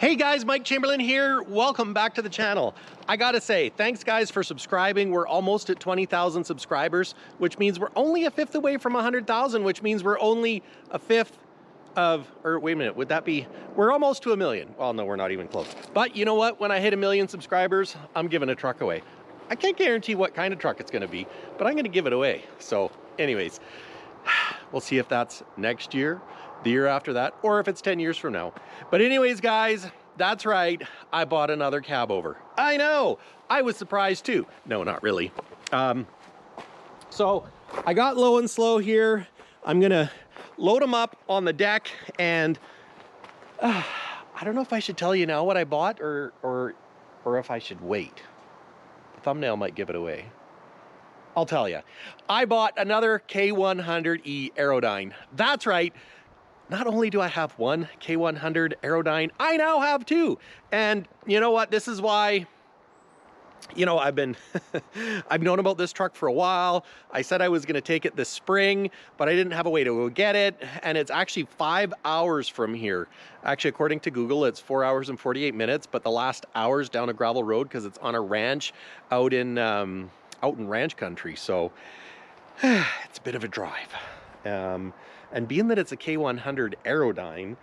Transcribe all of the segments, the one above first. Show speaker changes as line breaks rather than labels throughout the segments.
Hey guys, Mike Chamberlain here. Welcome back to the channel. I gotta say, thanks guys for subscribing. We're almost at 20,000 subscribers, which means we're only a fifth away from 100,000, which means we're only a fifth of, or wait a minute, would that be, we're almost to 1 million. Well, no, we're not even close. But you know what? When I hit 1 million subscribers, I'm giving a truck away. I can't guarantee what kind of truck it's gonna be, but I'm gonna give it away. So anyways, we'll see if that's next year, the year after that, or if it's 10 years from now. But anyways, guys, that's right. I bought another Cabover. I know, I was surprised too. No, not really. So I got low and slow here. I'm gonna load them up on the deck, and I don't know if I should tell you now what I bought or if I should wait. The thumbnail might give it away. I'll tell you. I bought another K100 Aerodyne. That's right. Not only do I have one K100 Aerodyne, I now have two. And you know what? This is why, you know, I've known about this truck for a while. I said I was gonna take it this spring, but I didn't have a way to go get it. And it's actually 5 hours from here. Actually, according to Google, it's 4 hours and 48 minutes, but the last hour's down a gravel road because it's on a ranch out in ranch country. So it's a bit of a drive. And being that it's a K100 Aerodyne,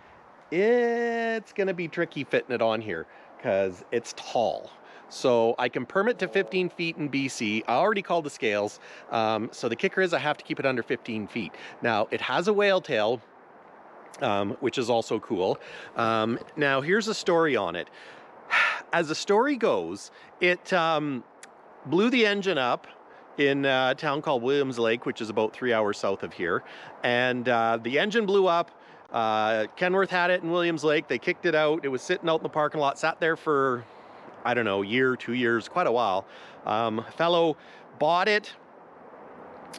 it's gonna be tricky fitting it on here because it's tall. So I can permit to 15 feet in BC. I already called the scales. So the kicker is I have to keep it under 15 feet. Now it has a whale tail, which is also cool. Now here's a story on it. As the story goes, it blew the engine up in a town called Williams Lake, which is about 3 hours south of here. And the engine blew up. Kenworth had it in Williams Lake. They kicked it out. It was sitting out in the parking lot, sat there for, I don't know, a year, 2 years, quite a while. Fellow bought it,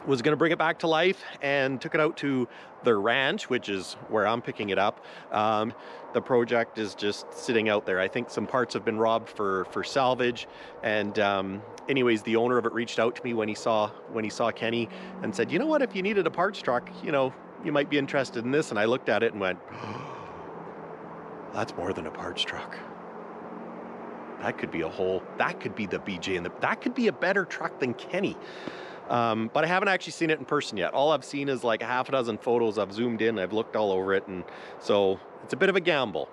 was gonna bring it back to life, and took it out to the ranch, which is where I'm picking it up. The project is just sitting out there. I think some parts have been robbed for salvage. And anyways, the owner of it reached out to me when he saw Kenny and said, you know what, if you needed a parts truck, you know, you might be interested in this. And I looked at it and went, oh, that's more than a parts truck. That could be that could be the BJ, and that could be a better truck than Kenny. But I haven't actually seen it in person yet. All I've seen is like a half a dozen photos. I've zoomed in, I've looked all over it, and so it's a bit of a gamble.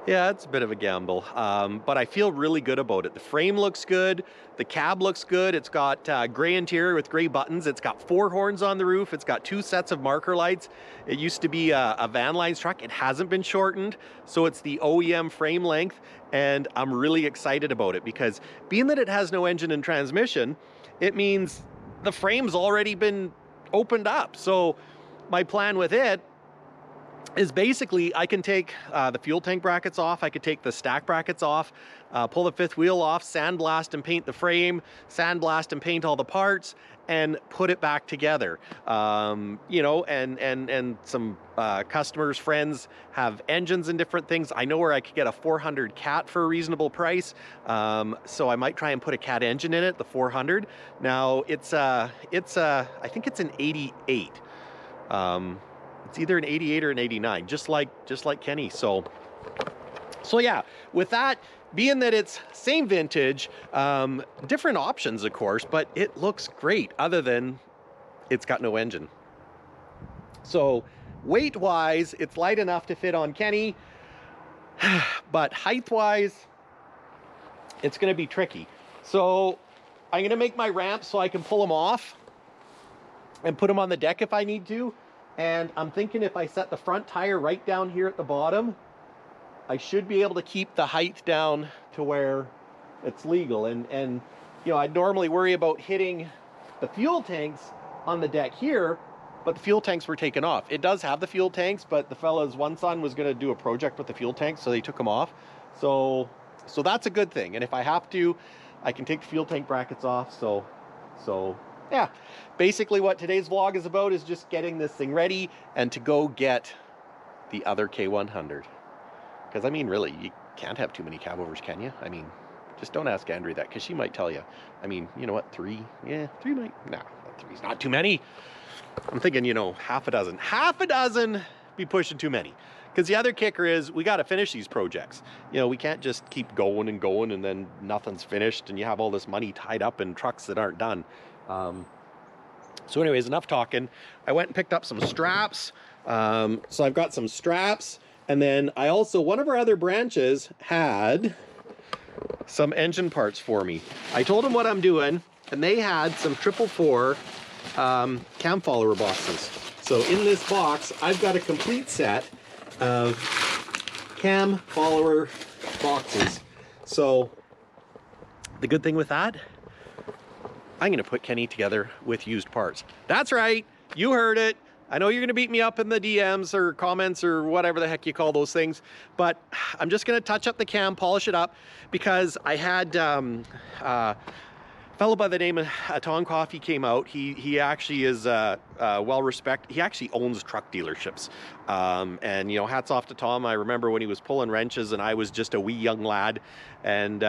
Yeah, it's a bit of a gamble, but I feel really good about it. The frame looks good, the cab looks good. It's got gray interior with gray buttons. It's got 4 horns on the roof. It's got 2 sets of marker lights. It used to be a Van Lines truck. It hasn't been shortened, so it's the OEM frame length, and I'm really excited about it because being that it has no engine and transmission, it means the frame's already been opened up. So my plan with it is basically I can take the fuel tank brackets off, I could take the stack brackets off, pull the 5th wheel off, sandblast and paint the frame, sandblast and paint all the parts, and put it back together. You know, and some customers, friends have engines and different things. I know where I could get a 400 Cat for a reasonable price, so I might try and put a Cat engine in it, the 400. Now it's I think it's an 88. It's either an 88 or an 89, just like Kenny. So yeah, with that, being that it's same vintage, different options, of course, but it looks great other than it's got no engine. So weight-wise, it's light enough to fit on Kenny, but height-wise, it's gonna be tricky. So I'm gonna make my ramp so I can pull them off and put them on the deck if I need to. And I'm thinking if I set the front tire right down here at the bottom, I should be able to keep the height down to where it's legal. And you know, I'd normally worry about hitting the fuel tanks on the deck here, but the fuel tanks were taken off. It does have the fuel tanks, but the fella's one son was gonna do a project with the fuel tanks, so they took them off. So that's a good thing. And if I have to, I can take the fuel tank brackets off. So yeah, basically what today's vlog is about is just getting this thing ready and to go get the other K100. Because I mean, really, you can't have too many Cabovers, can you? I mean, just don't ask Andrea that, because she might tell you. I mean, you know what, 3? Yeah, 3 might, no, 3's not too many. I'm thinking, you know, half a dozen be pushing too many. Because the other kicker is we got to finish these projects. You know, we can't just keep going and going and then nothing's finished and you have all this money tied up in trucks that aren't done. So anyways, enough talking. I went and picked up some straps. So I've got some straps, and then I also, one of our other branches had some engine parts for me. I told them what I'm doing, and they had some 444 cam follower boxes. So in this box, I've got a complete set of cam follower boxes. So the good thing with that, I'm gonna put Kenny together with used parts. That's right, you heard it. I know you're gonna beat me up in the DMs or comments or whatever the heck you call those things, but I'm just gonna touch up the cam, polish it up, because I had a fellow by the name of Tom Coffey came out. He actually is well respected. He actually owns truck dealerships. And you know, hats off to Tom. I remember when he was pulling wrenches and I was just a wee young lad. And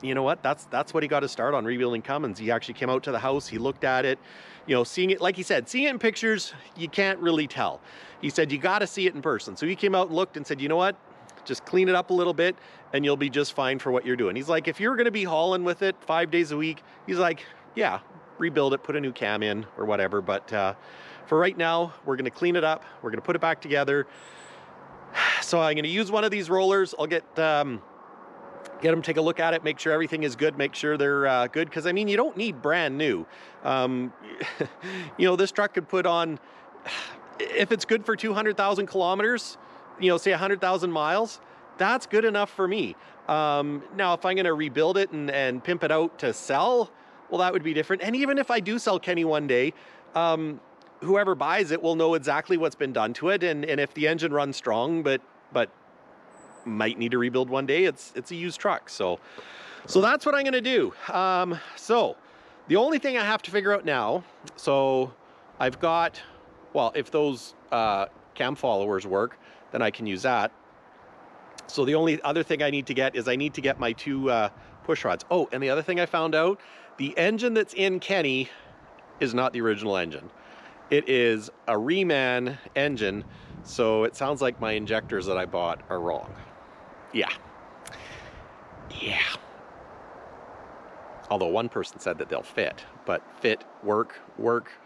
you know what? That's what he got to start on, rebuilding Cummins. He actually came out to the house, he looked at it, you know, seeing it, like he said, seeing it in pictures, you can't really tell. He said, you got to see it in person. So he came out and looked and said, you know what? Just clean it up a little bit and you'll be just fine for what you're doing. He's like, if you're going to be hauling with it 5 days a week, he's like, yeah, rebuild it, put a new cam in or whatever. But for right now, we're going to clean it up. We're going to put it back together. So I'm going to use one of these rollers. I'll get them, take a look at it, make sure everything is good, make sure they're good. Because I mean, you don't need brand new. You know, this truck could put on, if it's good for 200,000 kilometers, you know, say 100,000 miles, that's good enough for me. Now, if I'm going to rebuild it and pimp it out to sell, well, that would be different. And even if I do sell Kenny one day, whoever buys it will know exactly what's been done to it. And if the engine runs strong, but might need to rebuild one day, it's a used truck. So that's what I'm going to do. So the only thing I have to figure out now, so I've got, well, if those cam followers work, then I can use that. So the only other thing I need to get is I need to get my two push rods. Oh, and the other thing I found out, the engine that's in Kenny is not the original engine. It is a reman engine, so it sounds like my injectors that I bought are wrong. Yeah. Although one person said that they'll fit, but fit, work,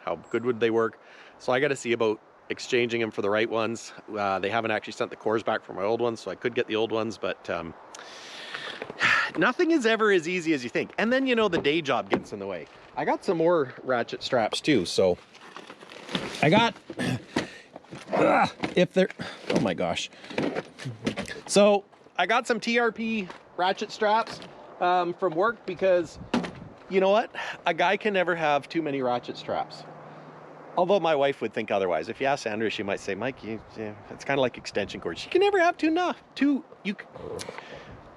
how good would they work? So I got to see about exchanging them for the right ones. They haven't actually sent the cores back for my old ones, so I could get the old ones, but nothing is ever as easy as you think. And then, you know, the day job gets in the way. I got some more ratchet straps too, so I got, if they're, oh my gosh. So I got some TRP ratchet straps from work because, you know what? A guy can never have too many ratchet straps. Although my wife would think otherwise. If you ask Sandra, she might say, Mike, it's kind of like extension cords. You can never have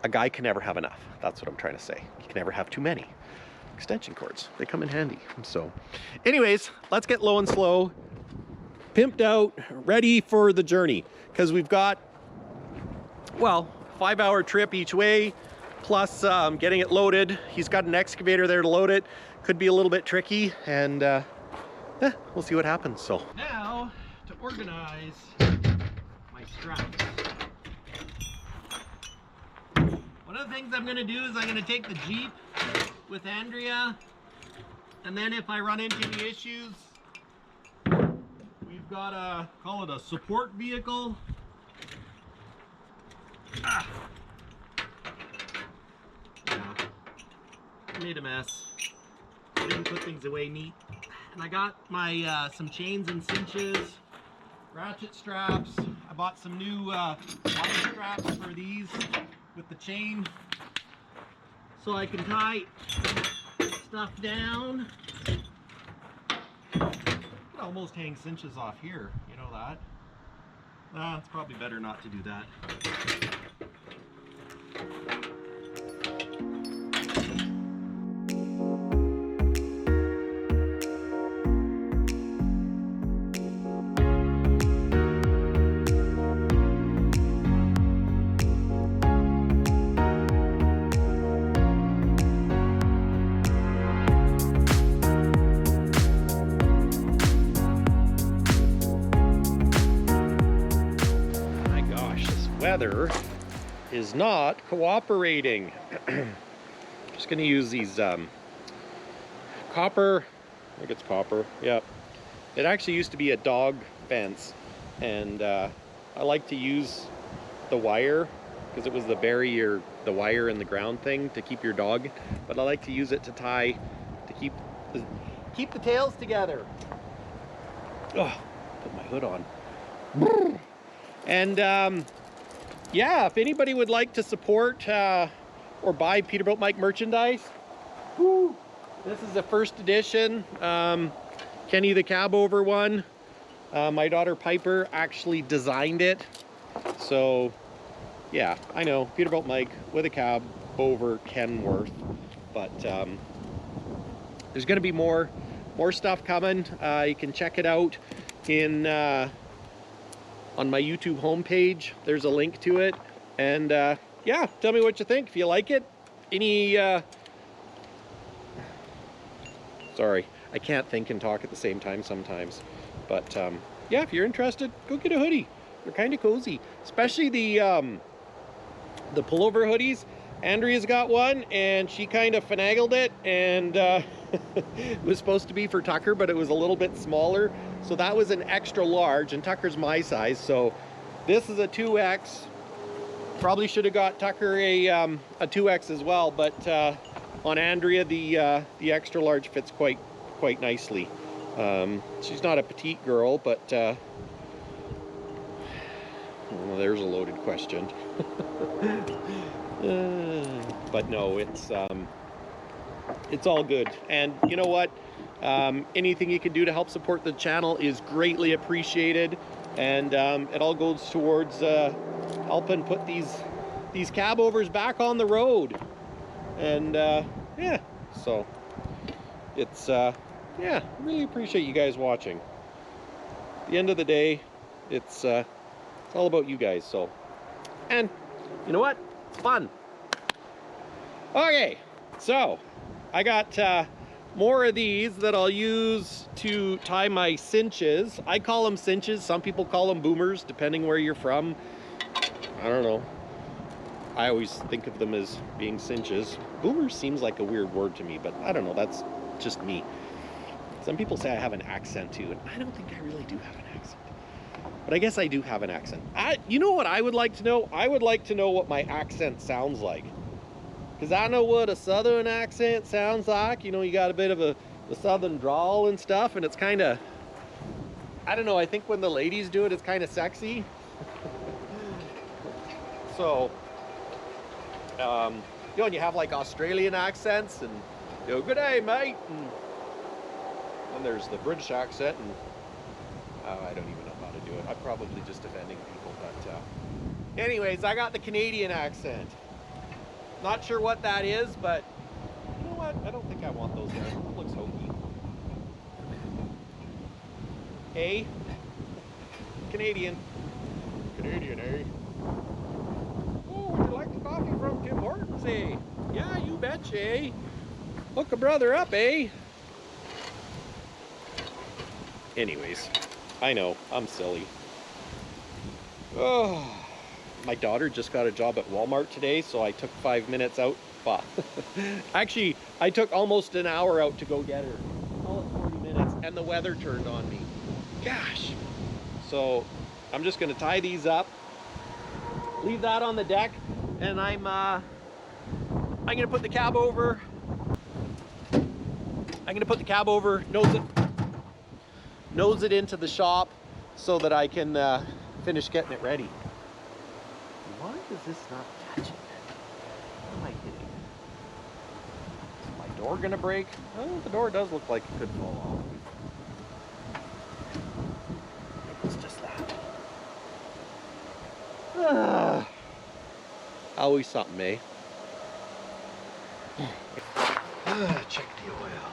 a guy can never have enough. That's what I'm trying to say. You can never have too many extension cords. They come in handy. So anyways, let's get low and slow, pimped out, ready for the journey. Because we've got, well, 5-hour trip each way, plus getting it loaded. He's got an excavator there to load it. Could be a little bit tricky, and we'll see what happens. So now to organize my straps. One of the things I'm going to do is I'm going to take the Jeep with Andrea, and then if I run into any issues, we've got a, call it a support vehicle. Yeah. Made a mess. Didn't put things away neat. And I got my some chains and cinches, ratchet straps. I bought some new wire straps for these with the chain, so I can tie stuff down. Could almost hang cinches off here, you know that. It's probably better not to do that. weather is not cooperating. Just gonna use these copper, I think it's copper, yep. It actually used to be a dog fence, and I like to use the wire because it was the barrier, the wire in the ground thing to keep your dog, but I like to use it to tie, to keep the tails together. Oh, put my hood on. And yeah, if anybody would like to support or buy Peterbilt Mike merchandise, woo, this is the first edition. Kenny the Cabover one. My daughter Piper actually designed it. So yeah, I know, Peterbilt Mike with a Cabover Kenworth. But there's gonna be more stuff coming. You can check it out in on my YouTube homepage. There's a link to it, and yeah, tell me what you think if you like it. Any sorry, I can't think and talk at the same time sometimes, but yeah, if you're interested, go get a hoodie. They're kind of cozy, especially the pullover hoodies. Andrea's got one, and she kind of finagled it, and it was supposed to be for Tucker, but it was a little bit smaller, so that was an extra large, and Tucker's my size, so this is a 2X. Probably should have got Tucker a 2X as well, but on Andrea the extra large fits quite nicely. She's not a petite girl, but well, there's a loaded question. But no, it's all good. And you know what? Anything you can do to help support the channel is greatly appreciated, and it all goes towards helping put these cabovers back on the road. And yeah, so it's yeah, really appreciate you guys watching. At the end of the day, it's all about you guys. So, and you know what? It's fun. Okay, so I got more of these that I'll use to tie my cinches. I call them cinches. Some people call them boomers, depending where you're from. I don't know. I always think of them as being cinches. Boomers seems like a weird word to me, but I don't know. That's just me. Some people say I have an accent too, and I don't think I really do have an accent. But I guess I do have an accent. You know what I would like to know? I would like to know what my accent sounds like. Because I know what a southern accent sounds like. You know, you got a bit of a southern drawl and stuff, and it's kind of, I don't know, I think when the ladies do it, it's kind of sexy. So, you know, and you have like Australian accents, and you go, good day, mate. And then there's the British accent, and I don't even know how to do it. I'm probably just offending people, but anyways, I got the Canadian accent. Not sure what that is, but you know what? I don't think I want those guys. It looks hokey. Eh? Canadian. Canadian, eh? Oh, would you like the coffee from Tim Hortons, eh? Yeah, you betcha, eh? Hook a brother up, eh? Anyways, I know, I'm silly. Oh, my daughter just got a job at Walmart today, so I took 5 minutes out. Well, actually, I took almost an hour out to go get her. All at 40 minutes, and the weather turned on me. Gosh. So, I'm just gonna tie these up, leave that on the deck, and I'm gonna put the cab over. I'm gonna put the cab over, nose it into the shop so that I can finish getting it ready. Why does this not catch it? What am I hitting? Is my door gonna break? Oh, the door does look like it could fall off. It's just that. Always something, eh? Check the oil.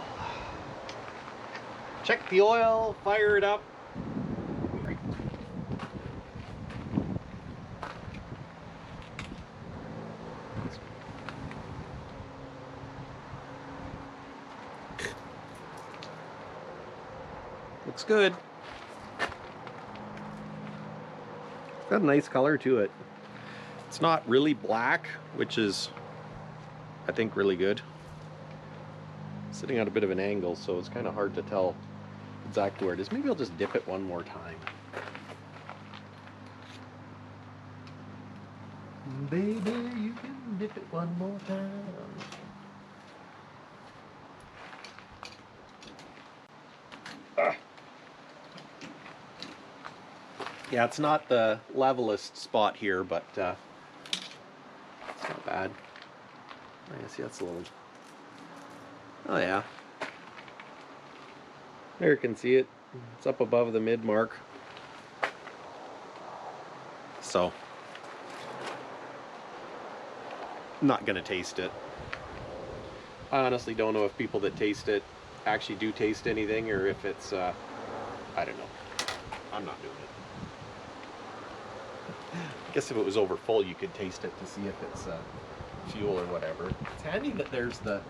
Check the oil, fire it up. Looks good. It's got a nice color to it. It's not really black, which is, I think, really good. Sitting at a bit of an angle, so it's kind of hard to tell exactly where it is. Maybe I'll just dip it one more time. Baby, you can dip it one more time. Yeah, it's not the levelest spot here, but it's not bad. I see that's a little... Oh yeah. There you can see it. It's up above the mid mark. So, I'm not gonna taste it. I honestly don't know if people that taste it actually do taste anything, or if it's, I don't know. I'm not doing it. I guess if it was over full, you could taste it to see if it's fuel or whatever. It's handy that there's the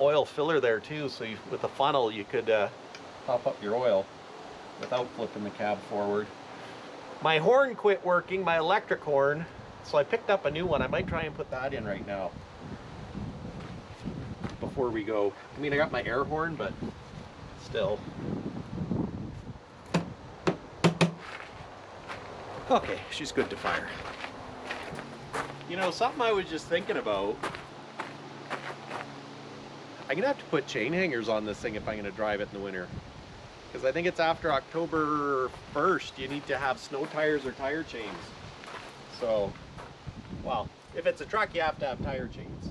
oil filler there too, so you, with the funnel you could top up your oil without flipping the cab forward. My horn quit working, my electric horn, so I picked up a new one. I might try and put that in right now before we go. I mean, I got my air horn, but still. Okay, she's good to fire. You know, something I was just thinking about, I'm gonna have to put chain hangers on this thing if I'm gonna drive it in the winter. Because I think it's after October 1st, you need to have snow tires or tire chains. So, well, if it's a truck, you have to have tire chains.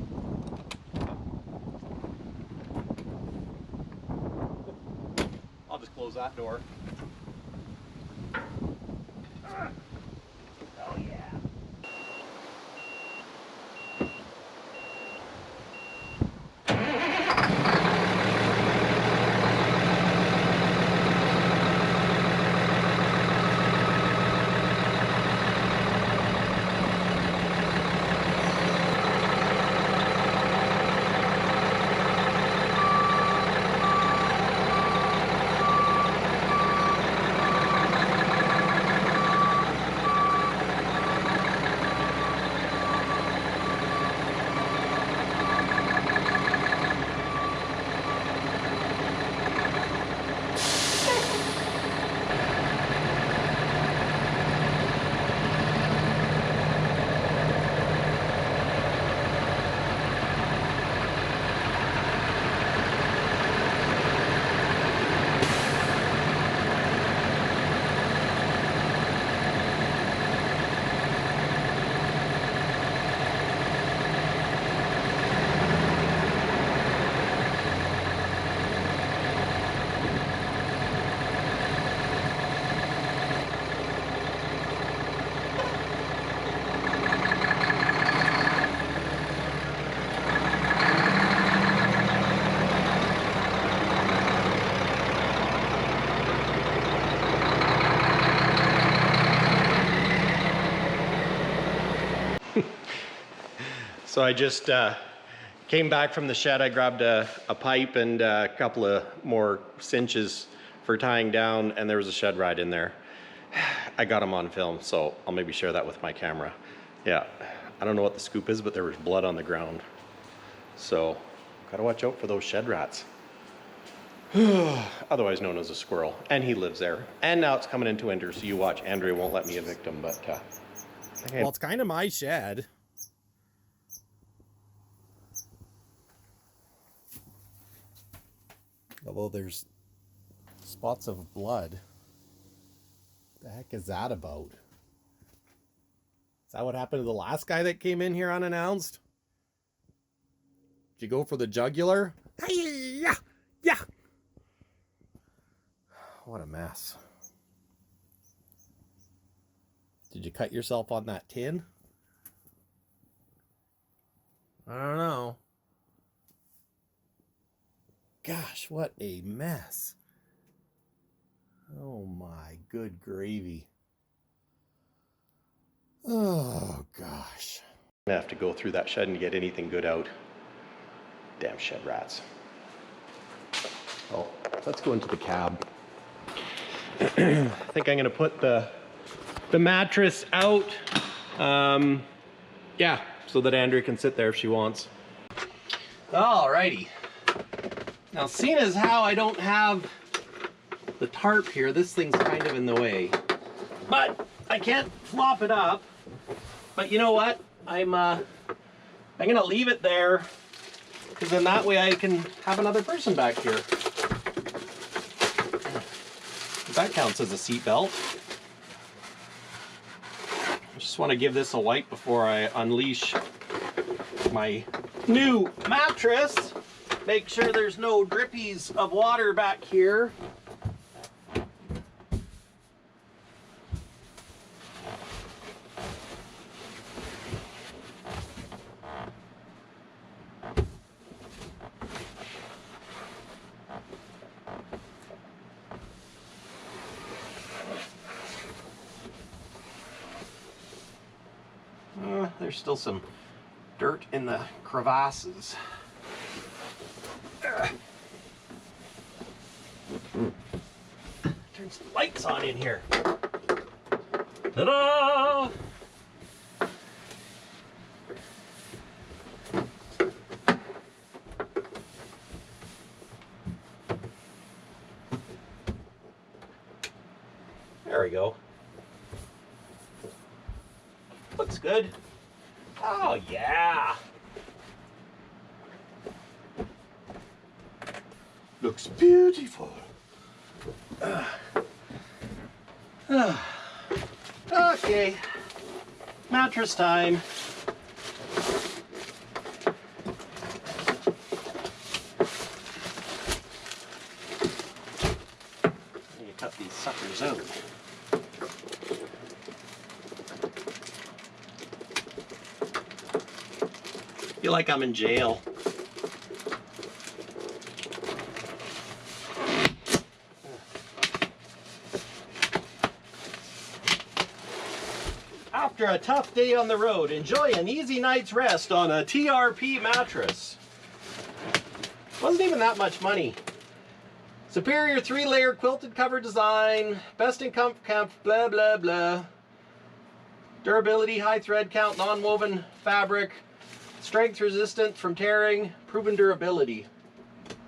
I'll just close that door. Oh yeah. So I just came back from the shed. I grabbed a pipe and a couple of more cinches for tying down, and there was a shed ride in there. I got them on film, so I'll maybe share that with my camera. Yeah, I don't know what the scoop is, but there was blood on the ground. So, gotta watch out for those shed rats. Otherwise known as a squirrel. And he lives there. And now it's coming into winter, so you watch. Andrea won't let me evict him, but...
Well, it's kind of my shed. Although there's spots of blood. What the heck is that about? Is that what happened to the last guy that came in here unannounced? Did you go for the jugular? Yeah, yeah. What a mess. Did you cut yourself on that tin? I don't know. Gosh, what a mess. Oh my good gravy. Oh gosh.
I'm gonna have to go through that shed and get anything good out. Damn shed rats. Oh, let's go into the cab. I think I'm gonna put the mattress out. Yeah, so that Andrea can sit there if she wants. Alrighty. Now, seeing as how I don't have the tarp here, this thing's kind of in the way. But I can't flop it up. But you know what? I'm gonna leave it there, because then that way I can have another person back here. That counts as a seat belt. I just want to give this a wipe before I unleash my new mattress. Make sure there's no drippies of water back here. There's still some dirt in the crevasses. Turn some lights on in here. Ta-da! There we go. Looks good. Oh yeah. Looks beautiful. Okay. Mattress time. Let me cut these suckers out. Feel like I'm in jail. After a tough day on the road, enjoy an easy night's rest on a TRP mattress. Wasn't even that much money. Superior 3-layer quilted cover design, best in comfort, blah blah blah. Durability, high thread count, non-woven fabric. Strength resistant from tearing, proven durability.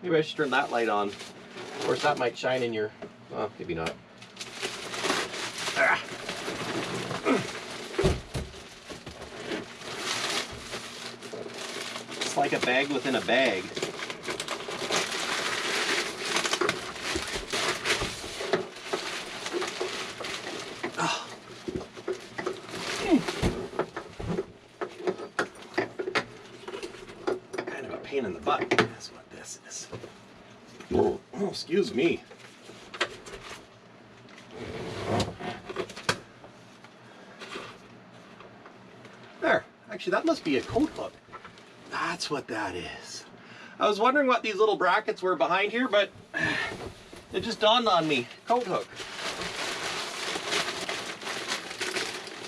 Maybe I should turn that light on. Of course, that might shine in your, well, maybe not. Ah. It's like a bag within a bag. Pain in the butt. That's what this is. Oh, excuse me. There. Actually, that must be a coat hook. That's what that is. I was wondering what these little brackets were behind here, but it just dawned on me. Coat hook.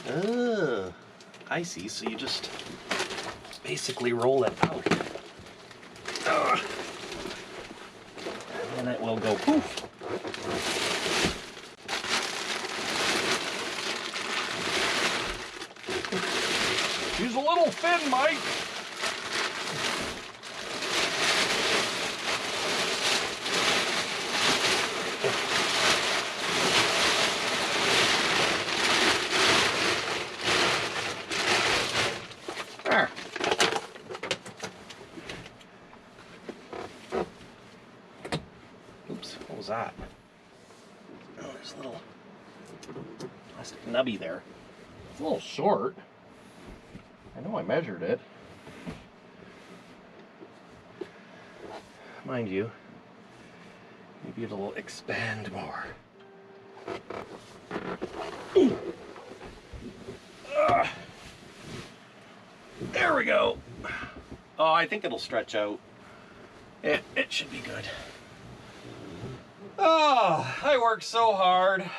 Oh, I see. So you just basically roll it out. And it will go poof. Use a little fin, Mike. There. Oops, what was that? Oh, there's a little plastic nubby there. It's a little short. I know I measured it. Mind you, maybe it'll expand more. There we go. Oh, I think it'll stretch out. It should be good. Oh, I worked so hard.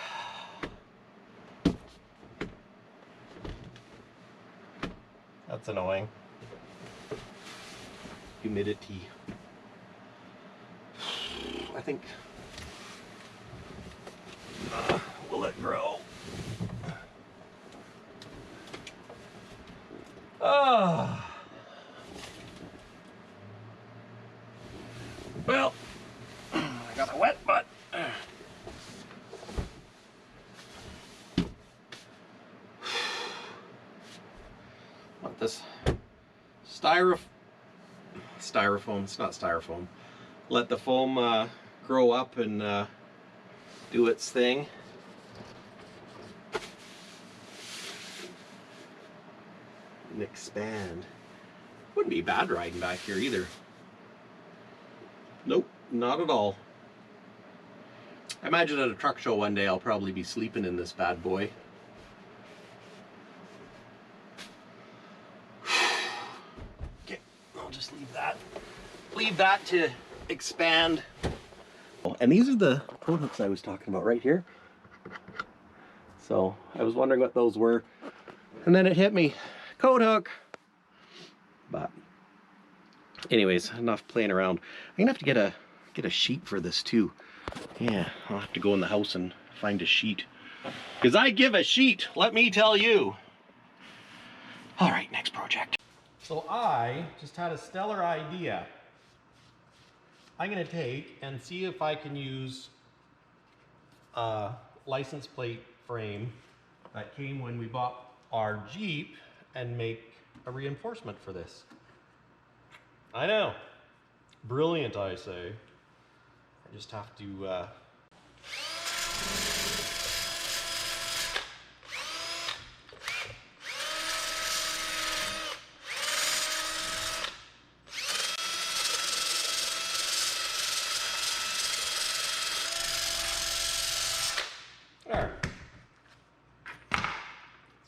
That's annoying. Humidity. Will it grow? Oh. Well, I got a wet butt. Want this styrofoam? It's not styrofoam. Let the foam grow up and do its thing. And expand. Wouldn't be bad riding back here either. Nope, not at all. I imagine at a truck show one day I'll probably be sleeping in this bad boy. Okay, I'll just leave that to expand. And these are the coat hooks I was talking about right here. So I was wondering what those were. And then it hit me. Coat hook. But anyways, enough playing around. I'm gonna have to get a sheet for this too. Yeah, I'll have to go in the house and find a sheet. Because I give a sheet, let me tell you. All right, next project. So I just had a stellar idea. I'm gonna take and see if I can use a license plate frame that came when we bought our Jeep and make a reinforcement for this. I know, brilliant I say. I just have to there.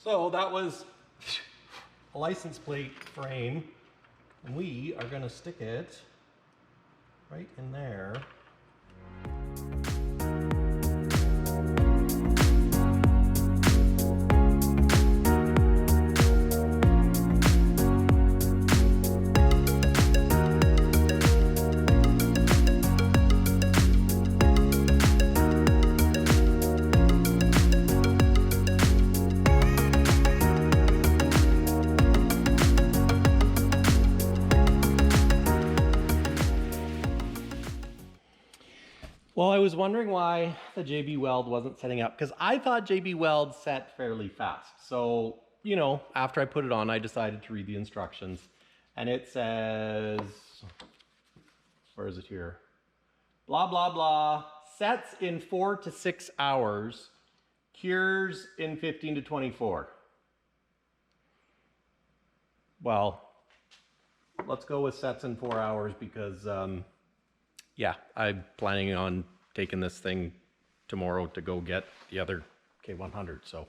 So that was a license plate frame, and we are going to stick it right in there. Well, I was wondering why the JB Weld wasn't setting up, because I thought JB Weld set fairly fast. So, you know, after I put it on, I decided to read the instructions, and it says, where is it here? Blah, blah, blah, sets in 4 to 6 hours, cures in 15 to 24. Well, let's go with sets in 4 hours because, yeah, I'm planning on taking this thing tomorrow to go get the other K100, so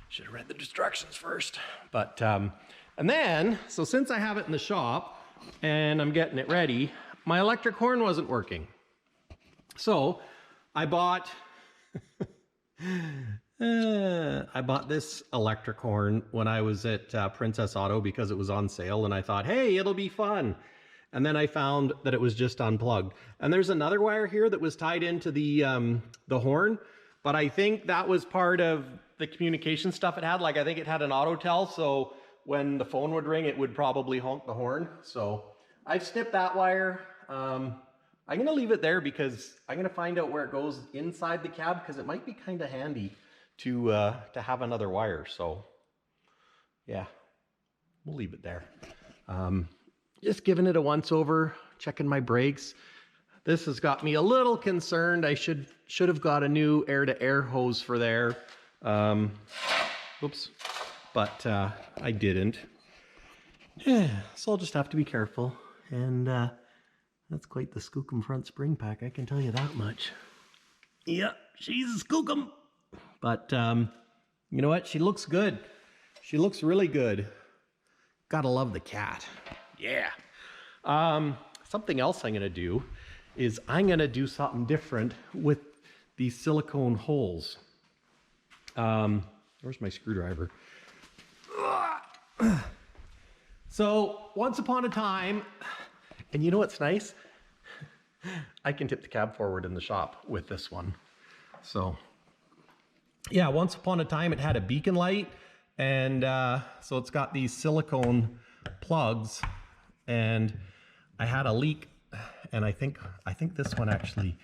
should have read the instructions first. But, and then, so since I have it in the shop and I'm getting it ready, my electric horn wasn't working. So I bought, I bought this electric horn when I was at Princess Auto because it was on sale, and I thought, hey, it'll be fun. And then I found that it was just unplugged. And there's another wire here that was tied into the horn, but I think that was part of the communication stuff it had. Like, I think it had an auto tell, so when the phone would ring, it would probably honk the horn. So I've snipped that wire. I'm gonna leave it there because I'm gonna find out where it goes inside the cab, because it might be kind of handy to have another wire. So yeah, we'll leave it there. Just giving it a once over, checking my brakes. This has got me a little concerned. I should have got a new air-to-air hose for there. Oops, but I didn't. Yeah, so I'll just have to be careful. And that's quite the skookum front spring pack, I can tell you that much. Yeah, she's a skookum. But you know what? She looks good. She looks really good. Gotta love the cat. Yeah. Something else I'm gonna do is I'm gonna do something different with these silicone holes. Where's my screwdriver? So once upon a time, and you know what's nice? I can tip the cab forward in the shop with this one.
So yeah, once upon a time it had a beacon light, and so it's got these silicone plugs, and I had a leak, and I think this one actually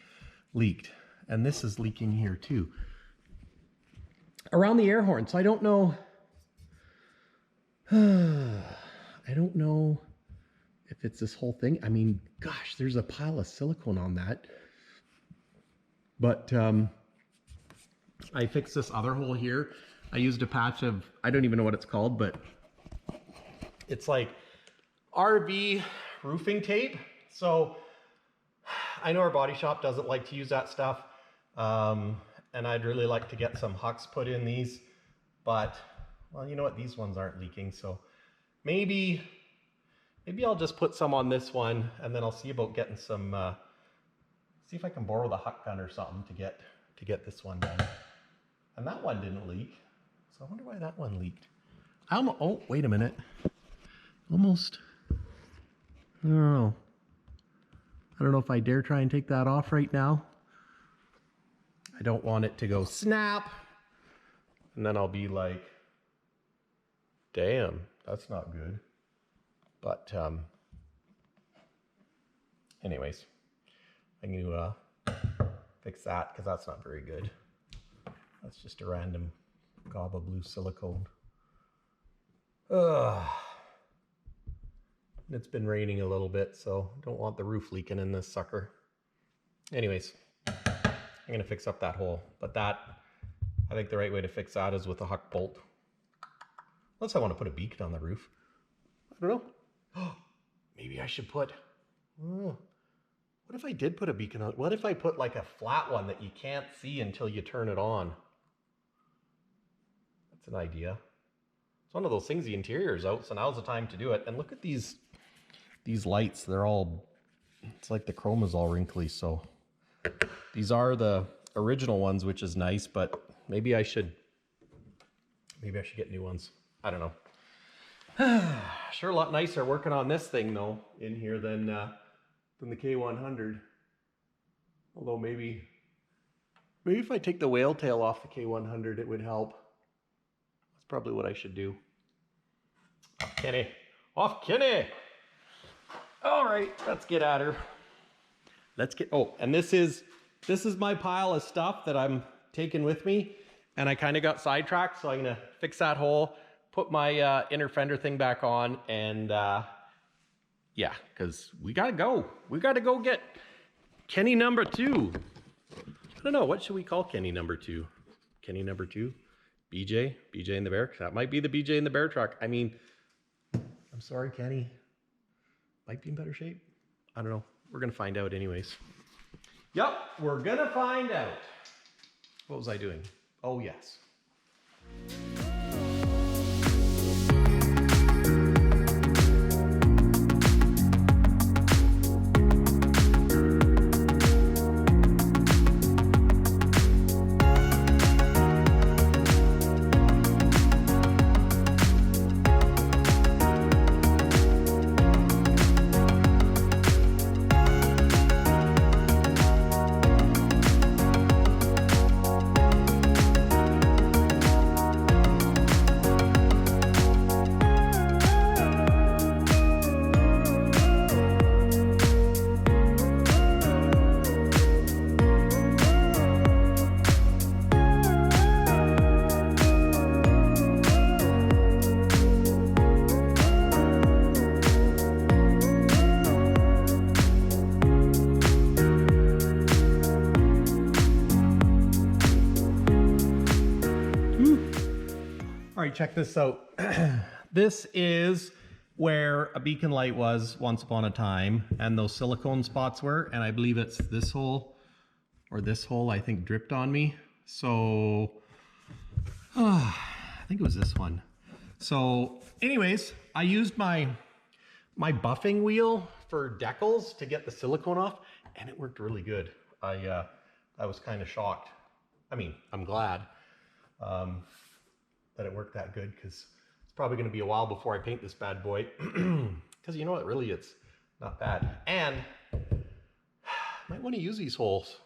leaked, and this is leaking here too around the air horn. So I don't know I don't know if it's this whole thing. I mean, gosh, there's a pile of silicone on that. But I fixed this other hole here. I used a patch of, I don't even know what it's called, but it's like RV roofing tape. So I know our body shop doesn't like to use that stuff. And I'd really like to get some hucks put in these, but well, you know what? These ones aren't leaking. So maybe I'll just put some on this one, and then I'll see about getting some, see if I can borrow the huck gun or something to get this one done. And that one didn't leak. So I wonder why that one leaked. Oh, wait a minute. Almost, I don't know. I don't know if I dare try and take that off right now. I don't want it to go snap. And then I'll be like, damn, that's not good. But anyways, I'm going to fix that because that's not very good. That's just a random gob of blue silicone. It's been raining a little bit, so don't want the roof leaking in this sucker. Anyways, I'm going to fix up that hole. But that, I think the right way to fix that is with a huck bolt. Unless I want to put a beacon on the roof. I don't know. Maybe I should put, what if I did put a beacon on? What if I put like a flat one that you can't see until you turn it on? That's an idea. It's one of those things, the interior is out, so now's the time to do it. And look at these lights. They're all, it's like the chrome is all wrinkly. So these are the original ones, which is nice, but maybe I should get new ones. I don't know. Sure a lot nicer working on this thing though in here than the K100. Although maybe if I take the whale tail off the K100, it would help. That's probably what I should do. Off Kenny. Off Kenny! All right, let's get at her. Oh, and this is my pile of stuff that I'm taking with me. And I kind of got sidetracked, so I'm gonna fix that hole, put my inner fender thing back on, and yeah, because we gotta go. We gotta go get Kenny number 2. I don't know, what should we call Kenny number 2? Kenny number 2? BJ in the bear? That might be the BJ in the bear truck. I mean, I'm sorry, Kenny. Might be in better shape. I don't know. We're gonna find out anyways. Yep, we're gonna find out. What was I doing? Oh, yes. All right, check this out. This is where a beacon light was once upon a time, and those silicone spots were, and I believe it's this hole or this hole, I think, dripped on me. So I think it was this one. So anyways, I used my buffing wheel for decals to get the silicone off, and it worked really good. I was kind of shocked. I mean, I'm glad that it worked that good, because it's probably going to be a while before I paint this bad boy. Because you know what, really, it's not bad. And I might want to use these holes.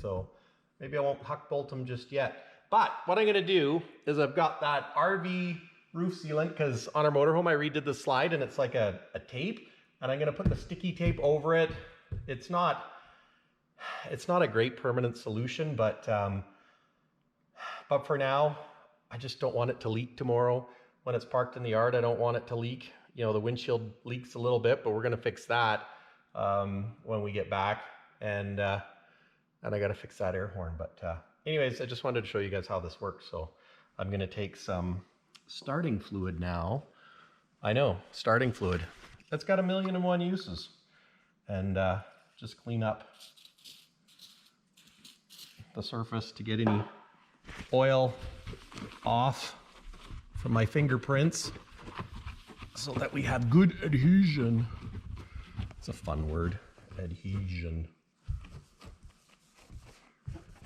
So
Maybe I won't huck bolt them just yet. But what I'm gonna do is I've got that RV roof sealant, because on our motorhome I redid the slide and it's like a tape, and I'm gonna put the sticky tape over it. It's not a great permanent solution, but for now, I just don't want it to leak tomorrow. When it's parked in the yard, I don't want it to leak. You know, the windshield leaks a little bit, but we're gonna fix that when we get back. And I gotta fix that air horn. But anyways, I just wanted to show you guys how this works. So I'm gonna take some starting fluid now. I know, starting fluid. That's got 1,000,001 uses. And just clean up the surface to get any oil off from my fingerprints so that we have good adhesion. It's a fun word, adhesion.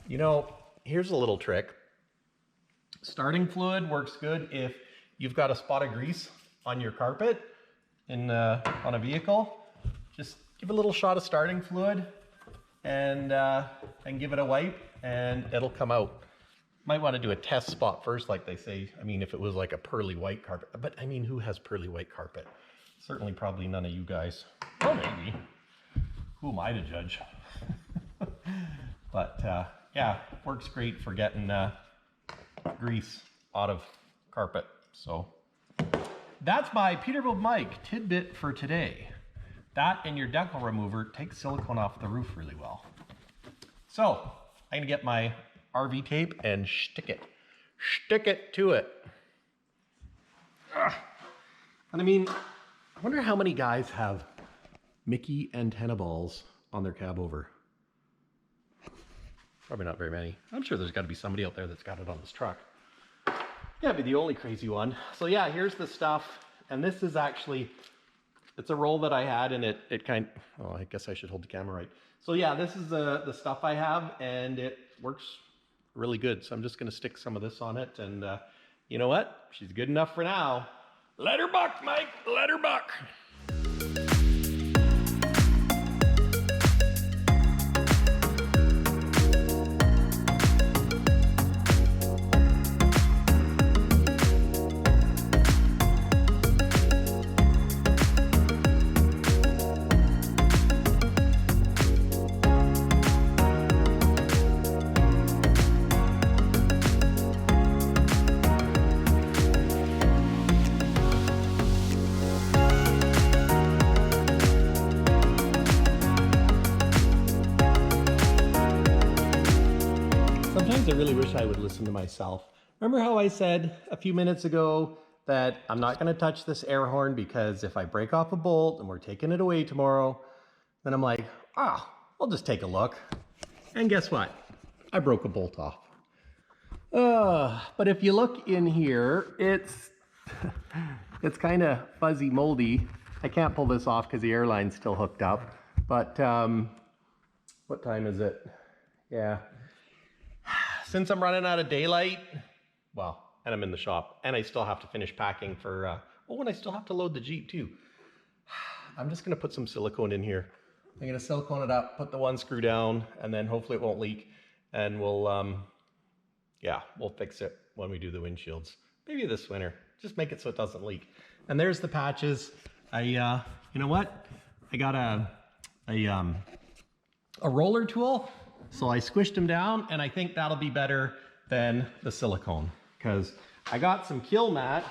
You know, here's a little trick. Starting fluid works good if you've got a spot of grease on your carpet on a vehicle. Just give a little shot of starting fluid and give it a wipe and it'll come out. Might want to do a test spot first, like they say. I mean, if it was like a pearly white carpet, but I mean, who has pearly white carpet? Certainly probably none of you guys. Or maybe. Who am I to judge? But yeah, works great for getting grease out of carpet. So that's my Peterbilt Mike tidbit for today. That and your decal remover takes silicone off the roof really well. So I'm gonna get my RV tape and stick it to it. Ugh. And I mean, I wonder how many guys have Mickey antenna balls on their Cabover. Probably not very many. I'm sure there's got to be somebody out there that's got it on his truck. Can't be the only crazy one. So yeah, here's the stuff. And this is actually, it's a roll that I had, and it oh, I guess I should hold the camera right. So yeah, this is the stuff I have, and it works really good. So I'm just gonna stick some of this on it, and you know what? She's good enough for now. Let her buck, Mike, let her buck. Sometimes I really wish I would listen to myself. Remember how I said a few minutes ago that I'm not going to touch this air horn because if I break off a bolt and we're taking it away tomorrow, then I'm like, I'll just take a look. And guess what? I broke a bolt off. But if you look in here, it's kind of fuzzy moldy. I can't pull this off because the airline's still hooked up. But what time is it? Yeah. Since I'm running out of daylight, well, and I'm in the shop, and I still have to finish packing for, and I still have to load the Jeep too. I'm just gonna put some silicone in here. I'm gonna silicone it up, put the one screw down, and then hopefully it won't leak. And we'll fix it when we do the windshields. Maybe this winter, just make it so it doesn't leak. And there's the patches. You know what? I got a roller tool. So I squished them down, and I think that'll be better than the silicone, because I got some kill mat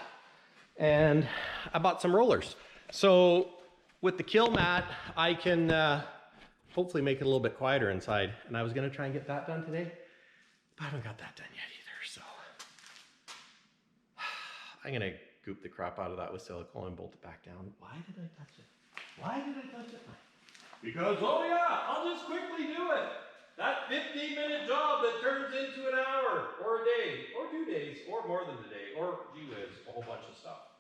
and I bought some rollers. So with the kill mat, I can hopefully make it a little bit quieter inside. And I was gonna try and get that done today, but I haven't got that done yet either. So I'm gonna goop the crap out of that with silicone and bolt it back down. Why did I touch it? Why did I touch it? Because, oh yeah, I'll just quickly do it. That 15-minute job that turns into an hour, or a day, or 2 days, or more than a day, or gee whiz, a whole bunch of stuff.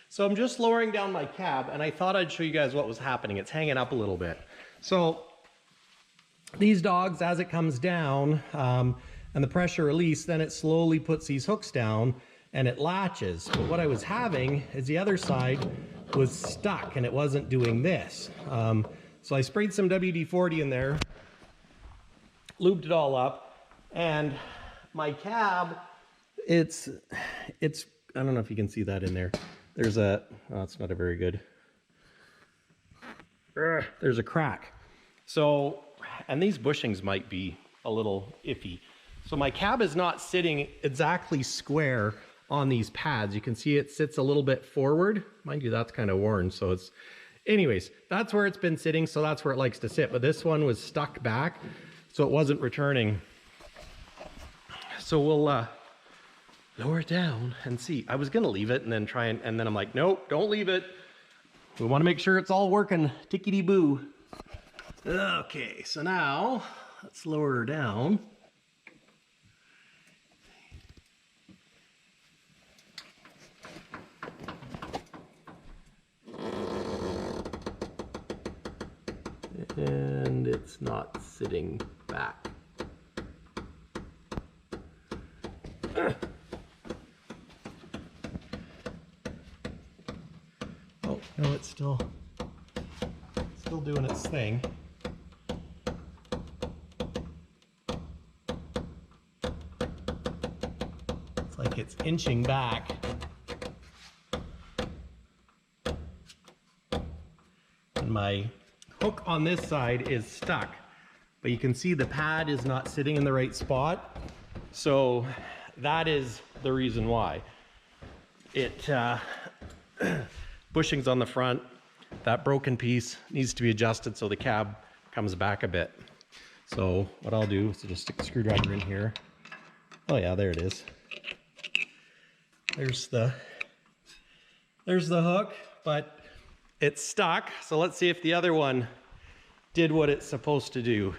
So I'm just lowering down my cab, and I thought I'd show you guys what was happening. It's hanging up a little bit. So these dogs, as it comes down and the pressure release, then it slowly puts these hooks down and it latches. But what I was having is the other side was stuck and it wasn't doing this. So I sprayed some WD-40 in there, lubed it all up, and my cab, it's I don't know if you can see that in there. There's a, oh, it's not a very good, there's a crack. So, and these bushings might be a little iffy. So my cab is not sitting exactly square on these pads. You can see it sits a little bit forward. Mind you, that's kind of worn, so it's, anyways, that's where it's been sitting, so that's where it likes to sit. But this one was stuck back, so it wasn't returning. So we'll lower it down and see. I was gonna leave it and then try and then I'm like, nope, don't leave it. We wanna make sure it's all working tickety-boo. Okay, so now let's lower her down. And it's not sitting back. Oh, no, it's still doing its thing. It's like it's inching back. And my hook on this side is stuck, but you can see the pad is not sitting in the right spot. So that is the reason why. It bushings on the front. That broken piece needs to be adjusted so the cab comes back a bit. So what I'll do is just stick the screwdriver in here. Oh yeah, there it is. There's the hook, but it's stuck. So let's see if the other one did what it's supposed to do.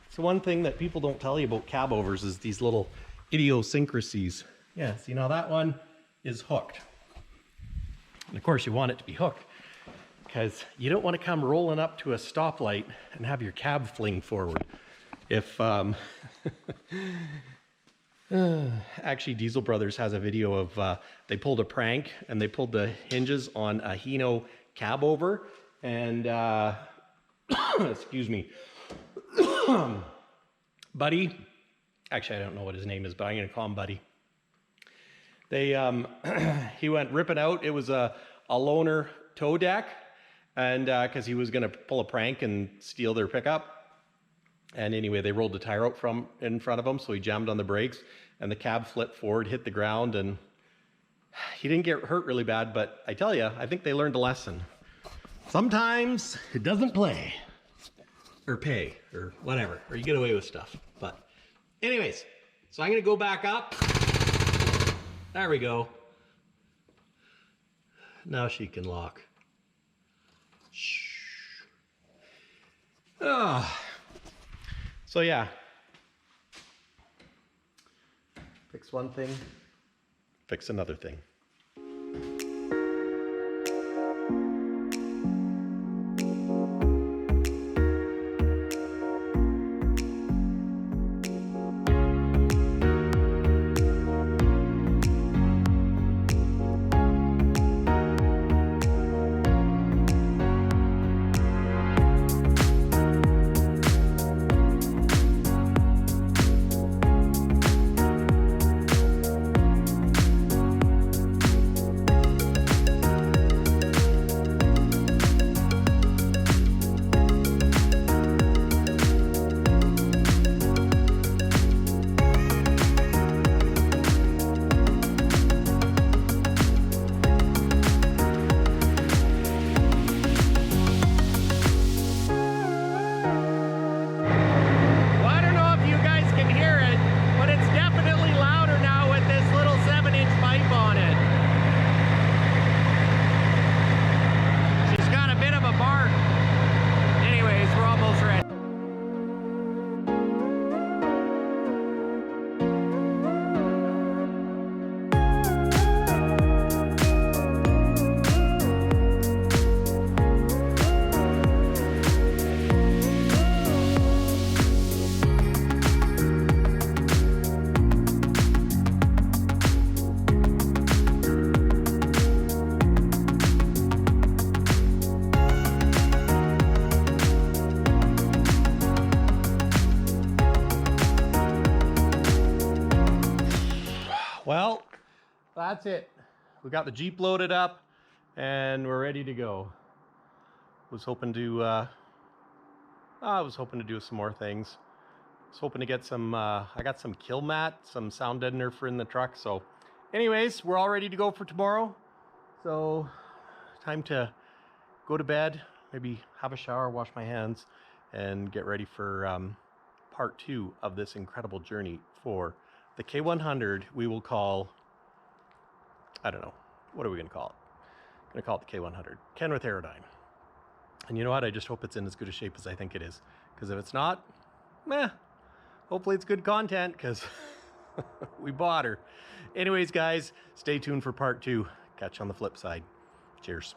So one thing that people don't tell you about cabovers is these little idiosyncrasies. Yeah, see now that one is hooked. And of course you want it to be hooked because you don't want to come rolling up to a stoplight and have your cab fling forward. If, actually Diesel Brothers has a video of, they pulled a prank and they pulled the hinges on a Hino Cabover and, excuse me, Buddy, actually I don't know what his name is, but I'm going to call him Buddy. They, he went ripping out. It was a loaner tow deck, and because he was going to pull a prank and steal their pickup. And anyway, they rolled the tire out from in front of him, so he jammed on the brakes, and the cab flipped forward, hit the ground, and he didn't get hurt really bad. But I tell you, I think they learned a lesson. Sometimes it doesn't play, or pay, or whatever, or you get away with stuff. But anyways, so I'm going to go back up. There we go. Now she can lock. Shh. Oh. So yeah. Fix one thing, fix another thing. that's it. We got the Jeep loaded up and we're ready to go. Was hoping to do some more things. Was hoping to get some, I got some kill mat, some sound deadener for in the truck. So anyways, we're all ready to go for tomorrow. So time to go to bed, maybe have a shower, wash my hands, and get ready for part 2 of this incredible journey for the K100. We will call, I don't know, what are we going to call it? I'm going to call it the K100, Kenworth Aerodyne. And you know what? I just hope it's in as good a shape as I think it is. Because if it's not, meh. Hopefully it's good content, because we bought her. Anyways, guys, stay tuned for part 2. Catch you on the flip side. Cheers.